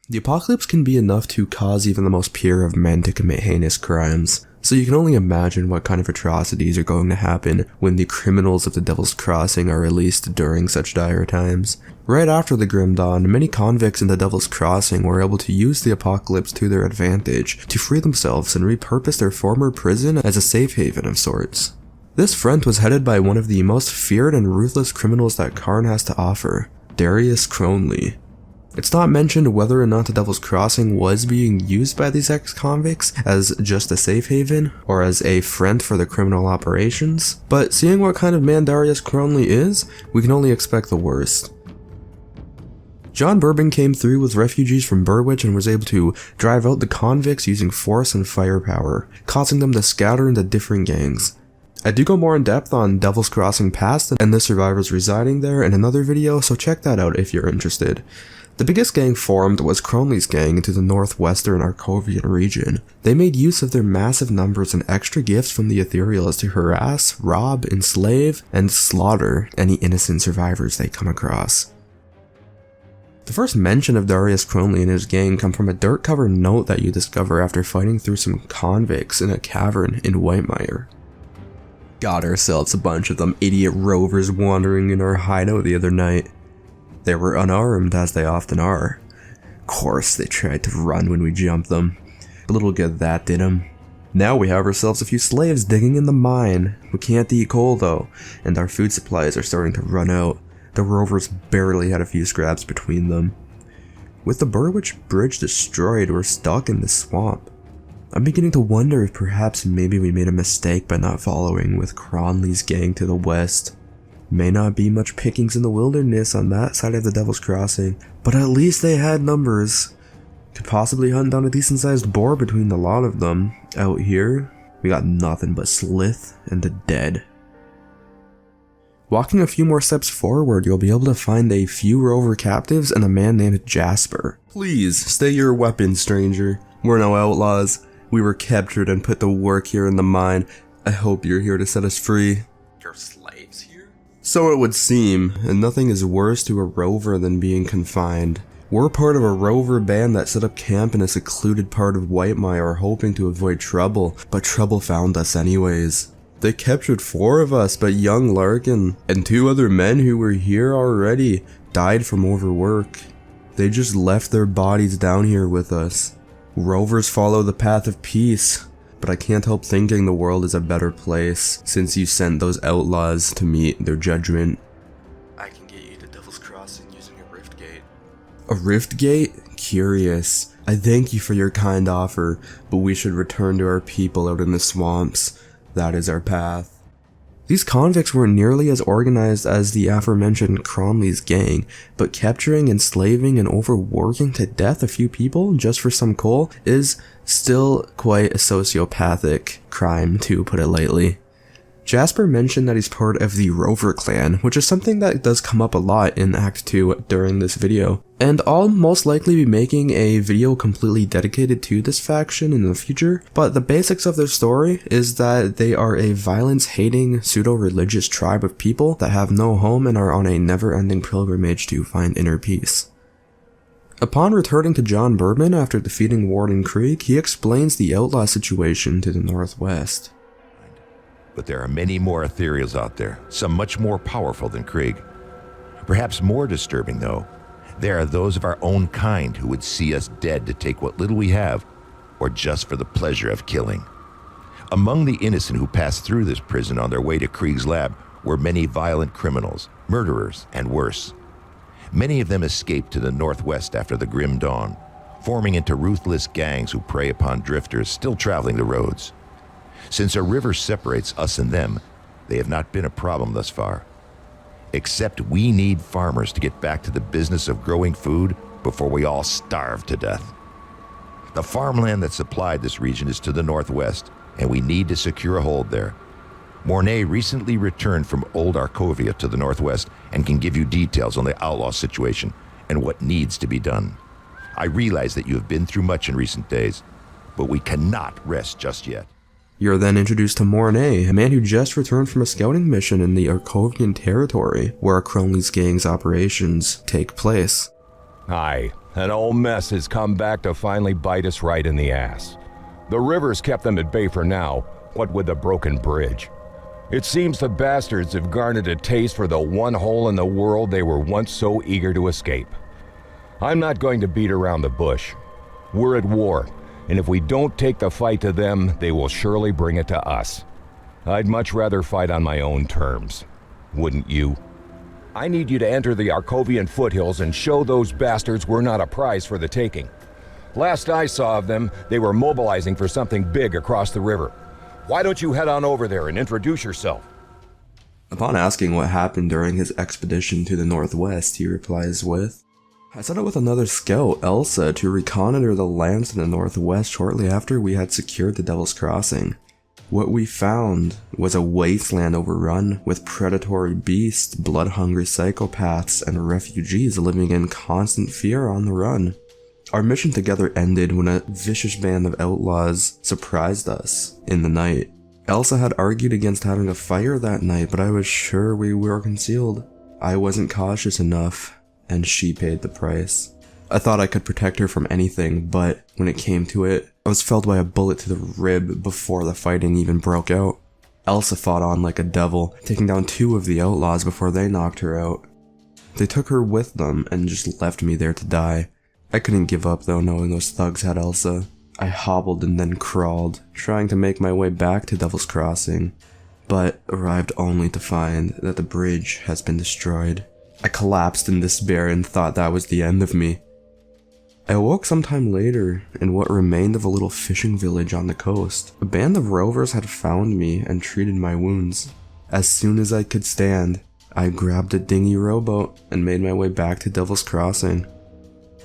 The apocalypse can be enough to cause even the most pure of men to commit heinous crimes, so you can only imagine what kind of atrocities are going to happen when the criminals of the Devil's Crossing are released during such dire times. Right after the Grim Dawn, many convicts in the Devil's Crossing were able to use the apocalypse to their advantage to free themselves and repurpose their former prison as a safe haven of sorts. This front was headed by one of the most feared and ruthless criminals that Karn has to offer, Darius Crowley. It's not mentioned whether or not the Devil's Crossing was being used by these ex-convicts as just a safe haven, or as a front for the criminal operations, but seeing what kind of man Darius Cronley is, we can only expect the worst. John Bourbon came through with refugees from Burwich and was able to drive out the convicts using force and firepower, causing them to scatter into different gangs. I do go more in depth on Devil's Crossing past and the survivors residing there in another video, so check that out if you're interested. The biggest gang formed was Cronley's gang into the northwestern Arcovian region. They made use of their massive numbers and extra gifts from the Ethereals to harass, rob, enslave, and slaughter any innocent survivors they come across. The first mention of Darius Crowley and his gang come from a dirt-covered note that you discover after fighting through some convicts in a cavern in Whitemire. Got ourselves a bunch of them idiot rovers wandering in our hideout the other night. They were unarmed, as they often are. Of course, they tried to run when we jumped them. A little good that did them. Now we have ourselves a few slaves digging in the mine. We can't eat coal though, and our food supplies are starting to run out. The rovers barely had a few scraps between them. With the Burwich Bridge destroyed, we're stuck in the swamp. I'm beginning to wonder if perhaps maybe we made a mistake by not following with Cronley's gang to the west. May not be much pickings in the wilderness on that side of the Devil's Crossing, but at least they had numbers. Could possibly hunt down a decent sized boar between the lot of them. Out here, we got nothing but slith and the dead. Walking a few more steps forward, you'll be able to find a few rover captives and a man named Jasper. Please, stay your weapons, stranger. We're no outlaws. We were captured and put to work here in the mine. I hope you're here to set us free. You're slaves here? So it would seem, and nothing is worse to a rover than being confined. We're part of a rover band that set up camp in a secluded part of Whitemire hoping to avoid trouble, but trouble found us anyways. They captured 4 of us, but young Larkin and 2 other men who were here already died from overwork. They just left their bodies down here with us. Rovers follow the path of peace, but I can't help thinking the world is a better place since you sent those outlaws to meet their judgment. I can get you to Devil's Crossing using a rift gate. A rift gate? Curious. I thank you for your kind offer, but we should return to our people out in the swamps. That is our path. These convicts weren't nearly as organized as the aforementioned Cronley's gang, but capturing, enslaving, and overworking to death a few people just for some coal is still quite a sociopathic crime, to put it lightly. Jasper mentioned that he's part of the Rover clan, which is something that does come up a lot in Act 2 during this video, and I'll most likely be making a video completely dedicated to this faction in the future, but the basics of their story is that they are a violence-hating, pseudo-religious tribe of people that have no home and are on a never-ending pilgrimage to find inner peace. Upon returning to John Bourbon after defeating Warden Creek, he explains the outlaw situation to the northwest. But there are many more ethereals out there, some much more powerful than Krieg. Perhaps more disturbing, though, there are those of our own kind who would see us dead to take what little we have, or just for the pleasure of killing. Among the innocent who passed through this prison on their way to Krieg's lab were many violent criminals, murderers, and worse. Many of them escaped to the northwest after the Grim Dawn, forming into ruthless gangs who prey upon drifters still traveling the roads. Since a river separates us and them, they have not been a problem thus far. Except we need farmers to get back to the business of growing food before we all starve to death. The farmland that supplied this region is to the northwest, and we need to secure a hold there. Mornay recently returned from Old Arcovia to the northwest and can give you details on the outlaw situation and what needs to be done. I realize that you have been through much in recent days, but we cannot rest just yet. You're then introduced to Mornay, a man who just returned from a scouting mission in the Arcovian territory, where Cronley's gang's operations take place. Aye, An old mess has come back to finally bite us right in the ass. The river's kept them at bay for now, what with the broken bridge. It seems the bastards have garnered a taste for the one hole in the world they were once so eager to escape. I'm not going to beat around the bush. We're at war, and if we don't take the fight to them, they will surely bring it to us. I'd much rather fight on my own terms. Wouldn't you? I need you to enter the Arkovian foothills and show those bastards we're not a prize for the taking. Last I saw of them, they were mobilizing for something big across the river. Why don't you head on over there and introduce yourself? Upon asking what happened during his expedition to the northwest, he replies with, I set out with another scout, Elsa, to reconnoiter the lands in the northwest shortly after we had secured the Devil's Crossing. What we found was a wasteland overrun with predatory beasts, blood-hungry psychopaths, and refugees living in constant fear on the run. Our mission together ended when a vicious band of outlaws surprised us in the night. Elsa had argued against having a fire that night, but I was sure we were concealed. I wasn't cautious enough, and she paid the price. I thought I could protect her from anything, but when it came to it, I was felled by a bullet to the rib before the fighting even broke out. Elsa fought on like a devil, taking down 2 of the outlaws before they knocked her out. They took her with them and just left me there to die. I couldn't give up though, knowing those thugs had Elsa. I hobbled and then crawled, trying to make my way back to Devil's Crossing, but arrived only to find that the bridge has been destroyed. I collapsed in despair and thought that was the end of me. I awoke sometime later in what remained of a little fishing village on the coast. A band of rovers had found me and treated my wounds. As soon as I could stand, I grabbed a dinghy rowboat and made my way back to Devil's Crossing.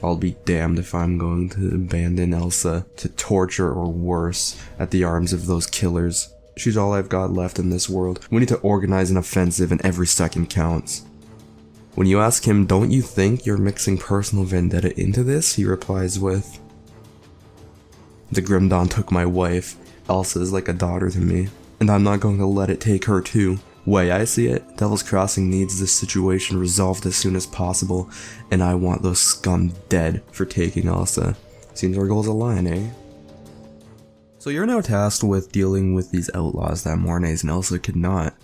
I'll be damned if I'm going to abandon Elsa to torture or worse at the arms of those killers. She's all I've got left in this world. We need to organize an offensive and every second counts. When you ask him, don't you think you're mixing personal vendetta into this? He replies with, the Grim Dawn took my wife. Elsa is like a daughter to me, and I'm not going to let it take her too. Way I see it, Devil's Crossing needs this situation resolved as soon as possible, and I want those scum dead for taking Elsa. Seems our goals align, eh? So you're now tasked with dealing with these outlaws that Mornay's and Elsa could not.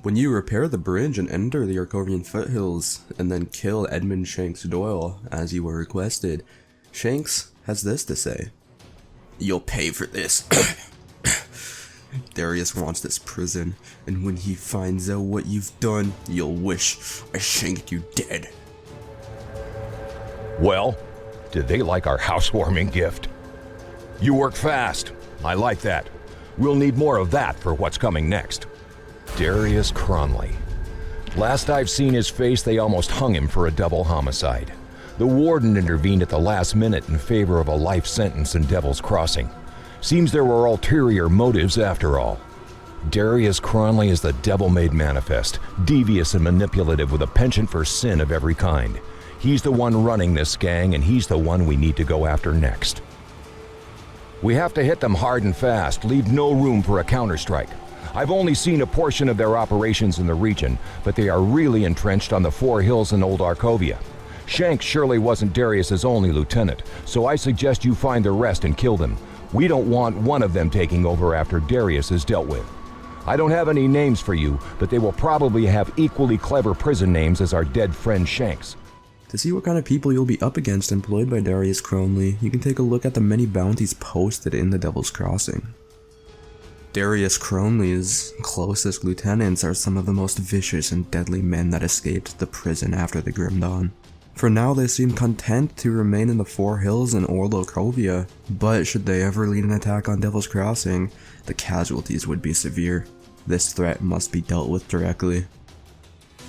When you repair the bridge and enter the Arkovian foothills, and then kill Edmund Shanks Doyle as you were requested, Shanks has this to say. You'll pay for this. Darius wants this prison, and when he finds out what you've done, you'll wish I shanked you dead. Well, did they like our housewarming gift? You work fast. I like that. We'll need more of that for what's coming next. Darius Cronley. Last I've seen his face, they almost hung him for a double homicide. The warden intervened at the last minute in favor of a life sentence in Devil's Crossing. Seems there were ulterior motives after all. Darius Cronley is the devil-made manifest, devious and manipulative with a penchant for sin of every kind. He's the one running this gang, and he's the one we need to go after next. We have to hit them hard and fast, leave no room for a counterstrike. I've only seen a portion of their operations in the region, but they are really entrenched on the 4 hills in Old Arkovia. Shanks surely wasn't Darius's only lieutenant, so I suggest you find the rest and kill them. We don't want one of them taking over after Darius is dealt with. I don't have any names for you, but they will probably have equally clever prison names as our dead friend Shanks. To see what kind of people you'll be up against employed by Darius Cronley, you can take a look at the many bounties posted in the Devil's Crossing. Darius Cronley's closest lieutenants are some of the most vicious and deadly men that escaped the prison after the Grim Dawn. For now, they seem content to remain in the 4 hills in Orlokovia, but should they ever lead an attack on Devil's Crossing, the casualties would be severe. This threat must be dealt with directly.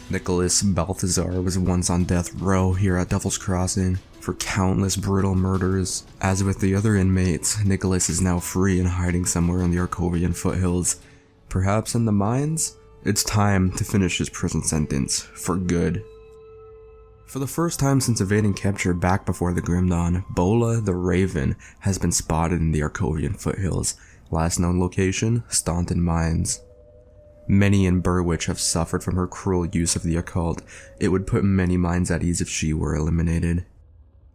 Nicholas Balthazar was once on death row here at Devil's Crossing for countless brutal murders. As with the other inmates, Nicholas is now free and hiding somewhere in the Arkovian foothills. Perhaps in the mines? It's time to finish his prison sentence, for good. For the first time since evading capture back before the Grim Dawn, Bola the Raven has been spotted in the Arkovian foothills. Last known location, Staunton Mines. Many in Burwich have suffered from her cruel use of the occult. It would put many minds at ease if she were eliminated.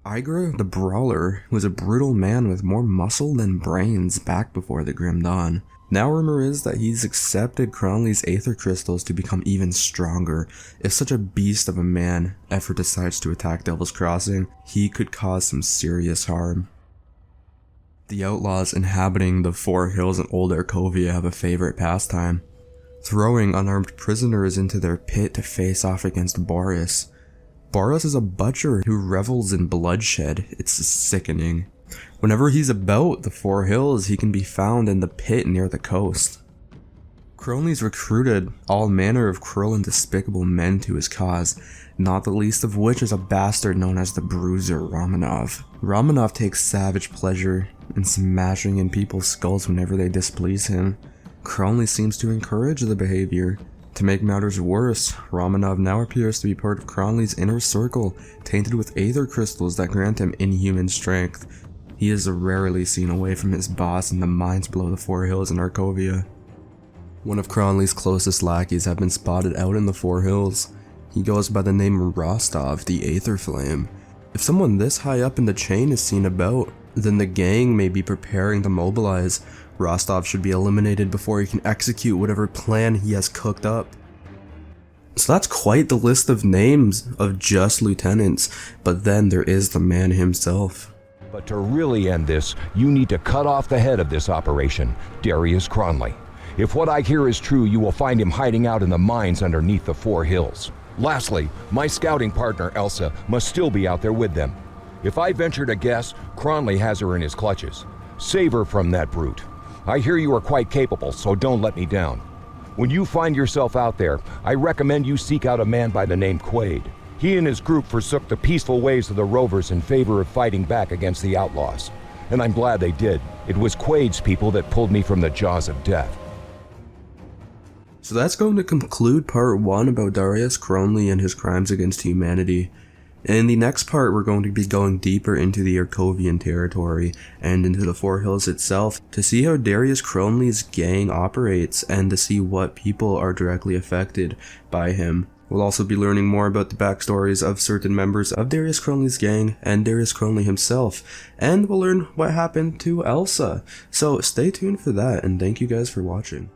Igra the Brawler was a brutal man with more muscle than brains back before the Grim Dawn. Now rumor is that he's accepted Cronley's Aether Crystals to become even stronger. If such a beast of a man ever decides to attack Devil's Crossing, he could cause some serious harm. The outlaws inhabiting the Four Hills in Old Arkovia have a favorite pastime: throwing unarmed prisoners into their pit to face off against Boris. Boris is a butcher who revels in bloodshed. It's sickening. Whenever he's about the Four Hills, he can be found in the pit near the coast. Cronley's recruited all manner of cruel and despicable men to his cause, not the least of which is a bastard known as the Bruiser Romanov. Romanov takes savage pleasure in smashing in people's skulls whenever they displease him. Cronley seems to encourage the behavior. To make matters worse, Romanov now appears to be part of Cronley's inner circle, tainted with Aether Crystals that grant him inhuman strength. He is rarely seen away from his boss in the mines below the Four Hills in Arkovia. One of Cronley's closest lackeys have been spotted out in the Four Hills. He goes by the name Rostov, the Aether Flame. If someone this high up in the chain is seen about, then the gang may be preparing to mobilize. Rostov should be eliminated before he can execute whatever plan he has cooked up. So that's quite the list of names of just lieutenants, but then there is the man himself. But to really end this, you need to cut off the head of this operation, Darius Crowley. If what I hear is true, you will find him hiding out in the mines underneath the Four Hills. Lastly, my scouting partner Elsa must still be out there with them. If I venture to guess, Cronley has her in his clutches. Save her from that brute. I hear you are quite capable, so don't let me down. When you find yourself out there, I recommend you seek out a man by the name Quaid. He and his group forsook the peaceful ways of the Rovers in favor of fighting back against the outlaws. And I'm glad they did. It was Quaid's people that pulled me from the jaws of death. So that's going to conclude part 1 about Darius Crowley and his crimes against humanity. In the next part, we're going to be going deeper into the Arkovian territory and into the Four Hills itself to see how Darius Crowley's gang operates and to see what people are directly affected by him. We'll also be learning more about the backstories of certain members of Darius Crowley's gang and Darius Crowley himself, and we'll learn what happened to Elsa. So stay tuned for that, and thank you guys for watching.